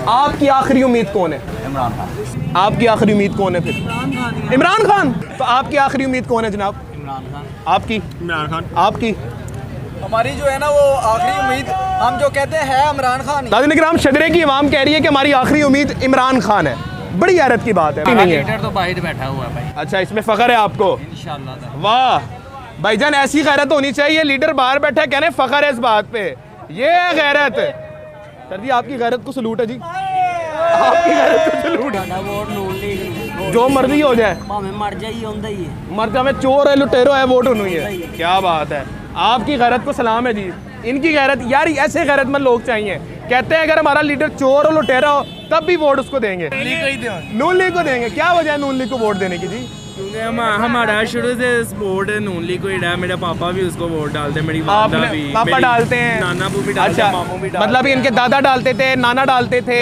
आपकी आखिरी उम्मीद कौन है? इमरान खान। आपकी आखिरी उम्मीद कौन है फिर? इमरान खान। तो आपकी आखिरी उम्मीद कौन है जनाब? इमरान खान। आपकी? इमरान खान। आपकी? हमारी जो है ना वो आखिरी उम्मीद हम जो कहते हैं इमरान खान। नाज़रीन किराम, शदरे की आवाम कह रही है कि हमारी आखिरी उम्मीद इमरान खान है। बड़ी हैरत की बात है। नहीं है लीडर तो बाहर बैठा हुआ है भाई, अच्छा, इसमें फख्र है आपको? इंशाल्लाह। वाह भाईजान, ऐसी गैरत होनी चाहिए। लीडर बाहर बैठा है, कहने फख्र है इस बात पे, ये है गैरत। सर जी आपकी गैरत को सलूट है जी, आपकी गैरत को सलूट है। जो मर्जी हो जाए, मर जाइए मरते हमें चोर है लुटेरो है वोट होनी है। क्या बात है, आपकी गैरत को सलाम है जी। इनकी गैरत, यार ऐसे गैरतमंद लोग चाहिए। कहते हैं अगर हमारा लीडर चोर और लुटेरा हो तब भी वोट उसको देंगे, नून लीग को देंगे। क्या वजह है नून लीग को वोट देने की जी? क्योंकि हमारा शुरू से सपोर्ट है नून लीग को ही रहा। मेरे पापा भी उसको वोट डालते हैं, मेरी वालदा भी, पापा डालते हैं, नाना भी डालते अच्छा, हैं, मामू भी डालते हैं। मतलब इनके दादा डालते थे, नाना डालते थे।